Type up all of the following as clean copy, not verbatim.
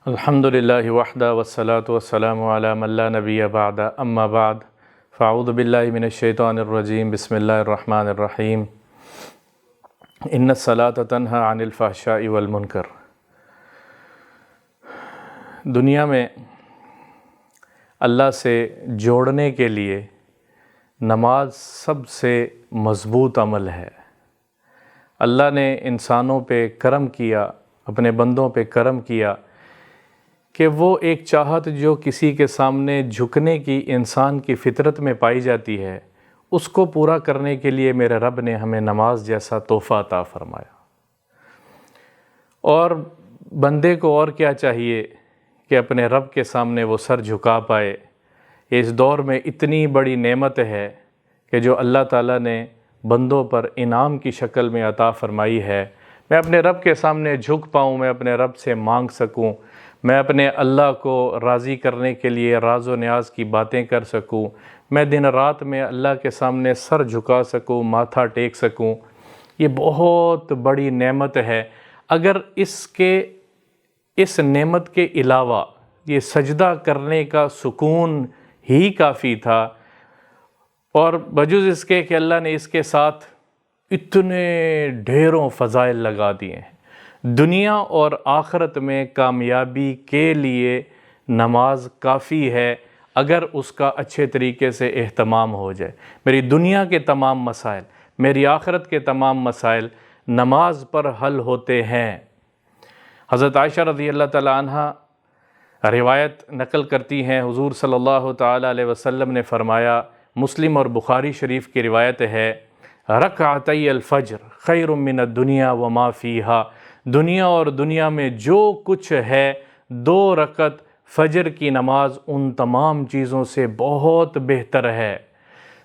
الحمدللہ وحدہ والصلاة والسلام علی من لا نبی بعد اما بعد فاعوذ باللہ من الشیطان الرجیم بسم اللہ الرحمن الرحیم ان الصلاة تنہی عن الفحشاء والمنکر۔ دنیا میں اللہ سے جوڑنے کے لیے نماز سب سے مضبوط عمل ہے۔ اللہ نے انسانوں پہ کرم کیا، اپنے بندوں پہ کرم کیا کہ وہ ایک چاہت جو کسی کے سامنے جھکنے کی انسان کی فطرت میں پائی جاتی ہے، اس کو پورا کرنے کے لیے میرے رب نے ہمیں نماز جیسا تحفہ عطا فرمایا۔ اور بندے کو اور کیا چاہیے کہ اپنے رب کے سامنے وہ سر جھکا پائے۔ اس دور میں اتنی بڑی نعمت ہے کہ جو اللہ تعالیٰ نے بندوں پر انعام کی شکل میں عطا فرمائی ہے، میں اپنے رب کے سامنے جھک پاؤں، میں اپنے رب سے مانگ سکوں، میں اپنے اللہ کو راضی کرنے کے لیے راز و نیاز کی باتیں کر سکوں، میں دن رات میں اللہ کے سامنے سر جھکا سکوں، ماتھا ٹیک سکوں، یہ بہت بڑی نعمت ہے۔ اگر اس نعمت کے علاوہ یہ سجدہ کرنے کا سکون ہی کافی تھا، اور بجز اس کے کہ اللہ نے اس کے ساتھ اتنے ڈھیروں فضائل لگا دیے ہیں، دنیا اور آخرت میں کامیابی کے لیے نماز کافی ہے اگر اس کا اچھے طریقے سے اہتمام ہو جائے۔ میری دنیا کے تمام مسائل، میری آخرت کے تمام مسائل نماز پر حل ہوتے ہیں۔ حضرت عائشہ رضی اللہ تعالی عنہ روایت نقل کرتی ہیں، حضور صلی اللہ تعالی علیہ وسلم نے فرمایا، مسلم اور بخاری شریف کی روایت ہے، رکعتی الفجر خیر من الدنیا وما فیہا، دنیا اور دنیا میں جو کچھ ہے 2 رکعت فجر کی نماز ان تمام چیزوں سے بہت بہتر ہے۔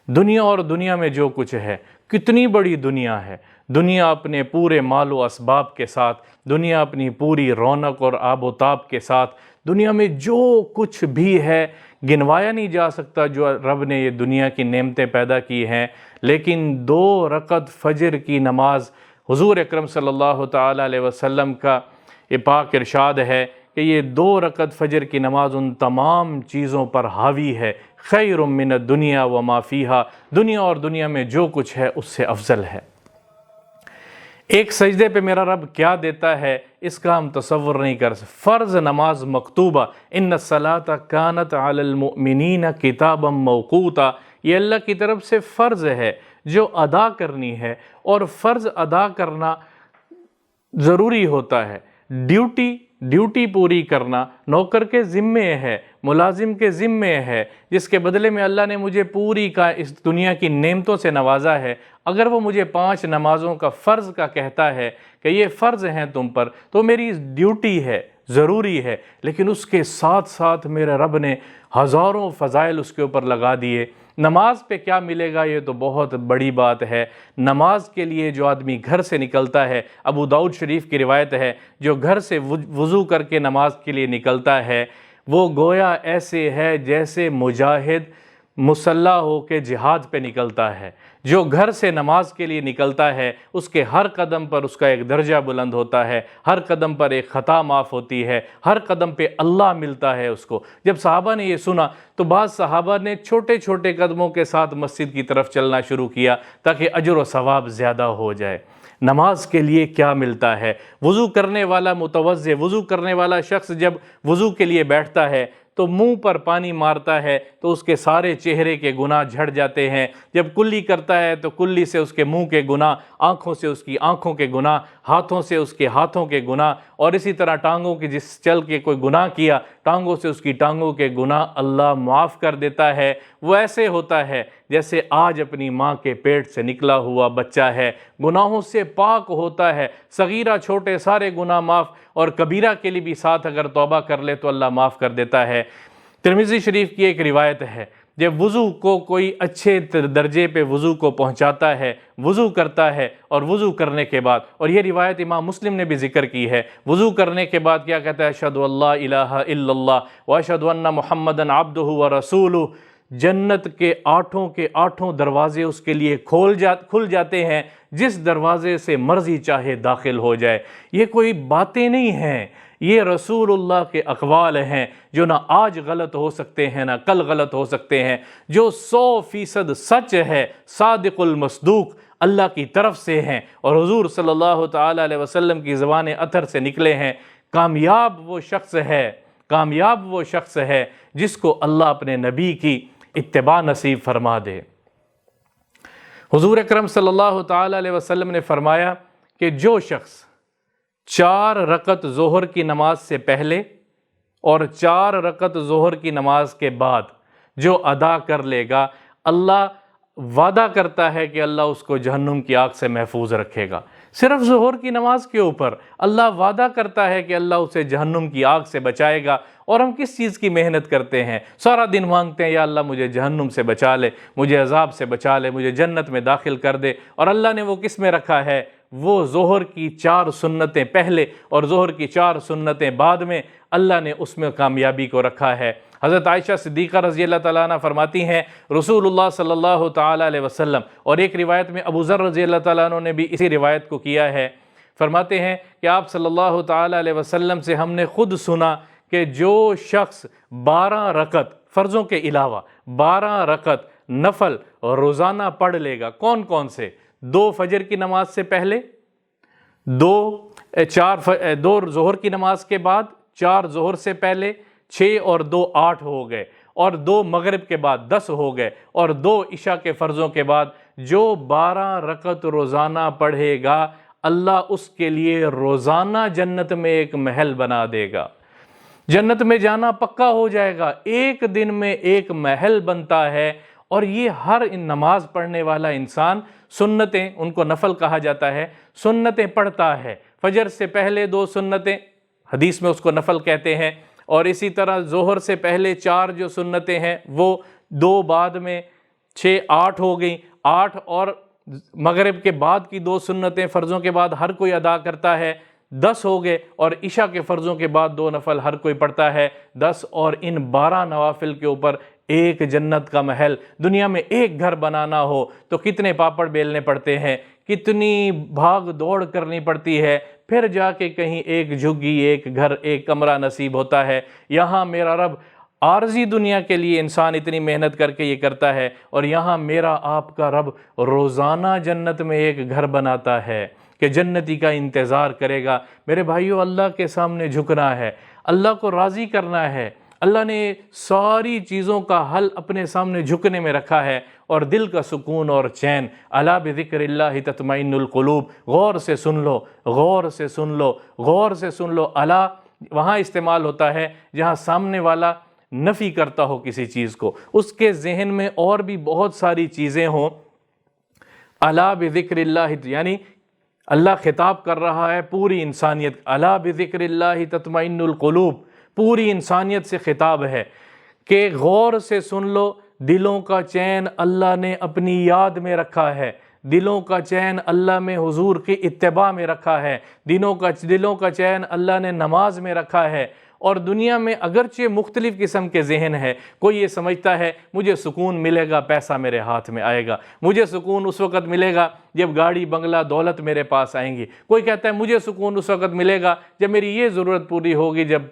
دنیا اور دنیا میں جو کچھ ہے، کتنی بڑی دنیا ہے، دنیا اپنے پورے مال و اسباب کے ساتھ، دنیا اپنی پوری رونق اور آب و تاب کے ساتھ، دنیا میں جو کچھ بھی ہے گنوایا نہیں جا سکتا جو رب نے یہ دنیا کی نعمتیں پیدا کی ہیں، لیکن 2 رکعت فجر کی نماز، حضور اکرم صلی اللہ تعالی علیہ وسلم کا یہ پاک ارشاد ہے کہ یہ 2 رکعت فجر کی نماز ان تمام چیزوں پر حاوی ہے، خیر من الدنیا وما فیہا، دنیا اور دنیا میں جو کچھ ہے اس سے افضل ہے۔ ایک سجدے پہ میرا رب کیا دیتا ہے اس کا ہم تصور نہیں کر سکتے۔ فرض نماز مکتوبہ، ان الصلاۃ کانت علی المؤمنین کتابا موقوتا، یہ اللہ کی طرف سے فرض ہے جو ادا کرنی ہے، اور فرض ادا کرنا ضروری ہوتا ہے۔ ڈیوٹی پوری کرنا نوکر کے ذمے ہے، ملازم کے ذمے ہے، جس کے بدلے میں اللہ نے مجھے پوری اس دنیا کی نعمتوں سے نوازا ہے۔ اگر وہ مجھے 5 نمازوں کا فرض کا کہتا ہے کہ یہ فرض ہیں تم پر، تو میری ڈیوٹی ہے، ضروری ہے، لیکن اس کے ساتھ ساتھ میرے رب نے ہزاروں فضائل اس کے اوپر لگا دیے۔ نماز پہ کیا ملے گا یہ تو بہت بڑی بات ہے۔ نماز کے لیے جو آدمی گھر سے نکلتا ہے، ابو داؤد شریف کی روایت ہے، جو گھر سے وضو کر کے نماز کے لیے نکلتا ہے وہ گویا ایسے ہے جیسے مجاہد مسلح ہو کے جہاد پہ نکلتا ہے۔ جو گھر سے نماز کے لیے نکلتا ہے اس کے ہر قدم پر اس کا ایک درجہ بلند ہوتا ہے، ہر قدم پر ایک خطا معاف ہوتی ہے، ہر قدم پہ اللہ ملتا ہے اس کو۔ جب صحابہ نے یہ سنا تو بعض صحابہ نے چھوٹے چھوٹے قدموں کے ساتھ مسجد کی طرف چلنا شروع کیا تاکہ اجر و ثواب زیادہ ہو جائے۔ نماز کے لیے کیا ملتا ہے؟ وضو کرنے والا متوضع، وضو کرنے والا شخص جب وضو کے لیے بیٹھتا ہے تو منہ پر پانی مارتا ہے تو اس کے سارے چہرے کے گناہ جھڑ جاتے ہیں۔ جب کلی کرتا ہے تو کلی سے اس کے منہ کے گناہ، آنکھوں سے اس کی آنکھوں کے گناہ، ہاتھوں سے اس کے ہاتھوں کے گناہ، اور اسی طرح ٹانگوں کی جس چل کے کوئی گناہ کیا، ٹانگوں سے اس کی ٹانگوں کے گناہ اللہ معاف کر دیتا ہے۔ وہ ایسے ہوتا ہے جیسے آج اپنی ماں کے پیٹ سے نکلا ہوا بچہ ہے، گناہوں سے پاک ہوتا ہے، صغیرہ چھوٹے سارے گناہ معاف، اور کبیرہ کے لیے بھی ساتھ اگر توبہ کر لے تو اللہ معاف کر دیتا ہے۔ ترمذی شریف کی ایک روایت ہے، جب وضو کو کوئی اچھے درجے پہ وضو کو پہنچاتا ہے، وضو کرتا ہے، اور وضو کرنے کے بعد، اور یہ روایت امام مسلم نے بھی ذکر کی ہے، وضو کرنے کے بعد کیا کہتا ہے؟ اشہد ان لا الہ الا اللہ واشہد ان محمدا عبدہ ورسولہ، جنت کے 8 دروازے اس کے لیے کھل جاتے ہیں، جس دروازے سے مرضی چاہے داخل ہو جائے۔ یہ کوئی باتیں نہیں ہیں، یہ رسول اللہ کے اقوال ہیں جو نہ آج غلط ہو سکتے ہیں نہ کل غلط ہو سکتے ہیں، جو 100% سچ ہے، صادق المصدوق اللہ کی طرف سے ہیں اور حضور صلی اللہ تعالیٰ علیہ وسلم کی زبان اطہر سے نکلے ہیں۔ کامیاب وہ شخص ہے جس کو اللہ اپنے نبی کی اتباع نصیب فرما دے۔ حضور اکرم صلی اللہ تعالیٰ علیہ وسلم نے فرمایا کہ جو شخص 4 رکعت ظہر کی نماز سے پہلے اور 4 رکعت ظہر کی نماز کے بعد جو ادا کر لے گا، اللہ وعدہ کرتا ہے کہ اللہ اس کو جہنم کی آگ سے محفوظ رکھے گا۔ صرف ظہر کی نماز کے اوپر اللہ وعدہ کرتا ہے کہ اللہ اسے جہنم کی آگ سے بچائے گا۔ اور ہم کس چیز کی محنت کرتے ہیں؟ سارا دن مانگتے ہیں یا اللہ مجھے جہنم سے بچا لے، مجھے عذاب سے بچا لے، مجھے جنت میں داخل کر دے، اور اللہ نے وہ کس میں رکھا ہے؟ وہ ظہر کی 4 سنتیں پہلے اور ظہر کی 4 سنتیں بعد میں اللہ نے اس میں کامیابی کو رکھا ہے۔ حضرت عائشہ صدیقہ رضی اللہ تعالیٰ عنہ فرماتی ہیں رسول اللہ صلی اللہ تعالیٰ علیہ وسلم، اور ایک روایت میں ابو ذر رضی اللہ تعالیٰ عنہ نے بھی اسی روایت کو کیا ہے، فرماتے ہیں کہ آپ صلی اللہ تعالیٰ علیہ وسلم سے ہم نے خود سنا کہ جو شخص 12 رکعت فرضوں کے علاوہ 12 رکعت نفل روزانہ پڑھ لے گا، کون سے؟ 2 فجر کی نماز سے پہلے، 2 ظہر کی نماز کے بعد، 4 ظہر سے پہلے، 6 اور 2 8 ہو گئے، اور 2 مغرب کے بعد 10 ہو گئے، اور 2 عشاء کے فرضوں کے بعد جو 12 رکعت روزانہ پڑھے گا، اللہ اس کے لیے روزانہ جنت میں ایک محل بنا دے گا۔ جنت میں جانا پکا ہو جائے گا، ایک دن میں ایک محل بنتا ہے۔ اور یہ ہر نماز پڑھنے والا انسان سنتیں، ان کو نفل کہا جاتا ہے، سنتیں پڑھتا ہے۔ فجر سے پہلے 2 سنتیں، حدیث میں اس کو نفل کہتے ہیں، اور اسی طرح ظہر سے پہلے 4 جو سنتیں ہیں وہ 2 بعد میں 6 8 ہو گئیں، 8 اور مغرب کے بعد کی 2 سنتیں فرضوں کے بعد ہر کوئی ادا کرتا ہے، 10 ہو گئے، اور عشاء کے فرضوں کے بعد 2 نفل ہر کوئی پڑھتا ہے، 10، اور ان 12 نوافل کے اوپر ایک جنت کا محل۔ دنیا میں ایک گھر بنانا ہو تو کتنے پاپڑ بیلنے پڑتے ہیں، کتنی بھاگ دوڑ کرنی پڑتی ہے، پھر جا کے کہیں ایک جھگی، ایک گھر، ایک کمرہ نصیب ہوتا ہے۔ یہاں میرا رب عارضی دنیا کے لیے انسان اتنی محنت کر کے یہ کرتا ہے، اور یہاں میرا آپ کا رب روزانہ جنت میں ایک گھر بناتا ہے کہ جنتی کا انتظار کرے گا۔ میرے بھائیو، اللہ کے سامنے جھکنا ہے، اللہ کو راضی کرنا ہے۔ اللہ نے ساری چیزوں کا حل اپنے سامنے جھکنے میں رکھا ہے، اور دل کا سکون اور چین۔ الا بذکر اللہ تطمئن القلوب، غور سے سن لو، غور سے سن لو، غور سے سن لو۔ الا وہاں استعمال ہوتا ہے جہاں سامنے والا نفی کرتا ہو کسی چیز کو، اس کے ذہن میں اور بھی بہت ساری چیزیں ہوں۔ الا بذکر اللہ، یعنی اللہ خطاب کر رہا ہے پوری انسانیت۔ الا بذکر اللہ تطمئن القلوب، پوری انسانیت سے خطاب ہے کہ غور سے سن لو، دلوں کا چین اللہ نے اپنی یاد میں رکھا ہے، دلوں کا چین اللہ میں حضور کی اتباع میں رکھا ہے، دلوں کا چین اللہ نے نماز میں رکھا ہے۔ اور دنیا میں اگرچہ مختلف قسم کے ذہن ہے، کوئی یہ سمجھتا ہے مجھے سکون ملے گا پیسہ میرے ہاتھ میں آئے گا، مجھے سکون اس وقت ملے گا جب گاڑی بنگلہ دولت میرے پاس آئیں گی، کوئی کہتا ہے مجھے سکون اس وقت ملے گا جب میری یہ ضرورت پوری ہوگی، جب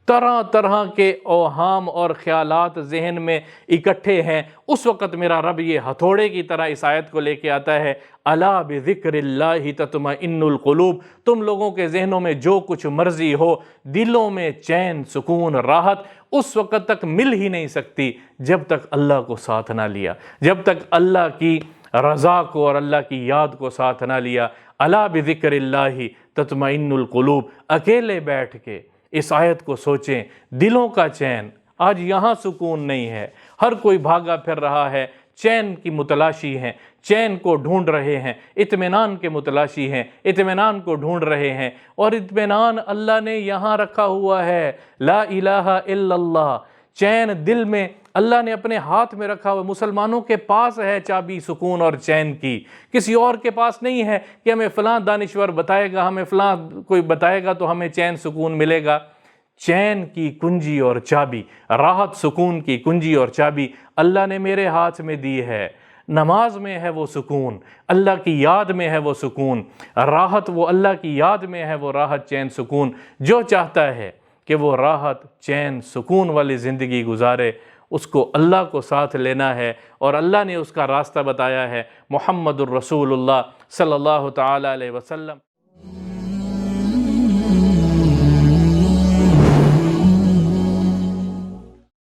طرح طرح کے اوہام اور خیالات ذہن میں اکٹھے ہیں، اس وقت میرا رب یہ ہتھوڑے کی طرح اس آیت کو لے کے آتا ہے، الا بذکر اللہ تطمئن القلوب۔ تم لوگوں کے ذہنوں میں جو کچھ مرضی ہو، دلوں میں چین، سکون، راحت اس وقت تک مل ہی نہیں سکتی جب تک اللہ کو ساتھ نہ لیا، جب تک اللہ کی رضا کو اور اللہ کی یاد کو ساتھ نہ لیا۔ الا بذکر اللہ تطمئن القلوب۔ اکیلے بیٹھ کے اس آیت کو سوچیں، دلوں کا چین۔ آج یہاں سکون نہیں ہے، ہر کوئی بھاگا پھر رہا ہے، چین کی متلاشی ہیں، چین کو ڈھونڈ رہے ہیں، اطمینان کے متلاشی ہیں، اطمینان کو ڈھونڈ رہے ہیں، اور اطمینان اللہ نے یہاں رکھا ہوا ہے، لا الہ الا اللہ۔ چین دل میں اللہ نے اپنے ہاتھ میں رکھا ہوا، مسلمانوں کے پاس ہے چابی سکون اور چین کی، کسی اور کے پاس نہیں ہے کہ ہمیں فلاں دانشور بتائے گا، ہمیں فلاں کوئی بتائے گا تو ہمیں چین سکون ملے گا۔ چین کی کنجی اور چابی، راحت سکون کی کنجی اور چابی اللہ نے میرے ہاتھ میں دی ہے۔ نماز میں ہے وہ سکون، اللہ کی یاد میں ہے وہ سکون، راحت وہ اللہ کی یاد میں ہے وہ راحت چین سکون۔ جو چاہتا ہے کہ وہ راحت چین سکون والی زندگی گزارے، اس کو اللہ کو ساتھ لینا ہے، اور اللہ نے اس کا راستہ بتایا ہے، محمد الرسول اللہ صلی اللہ تعالیٰ علیہ وسلم۔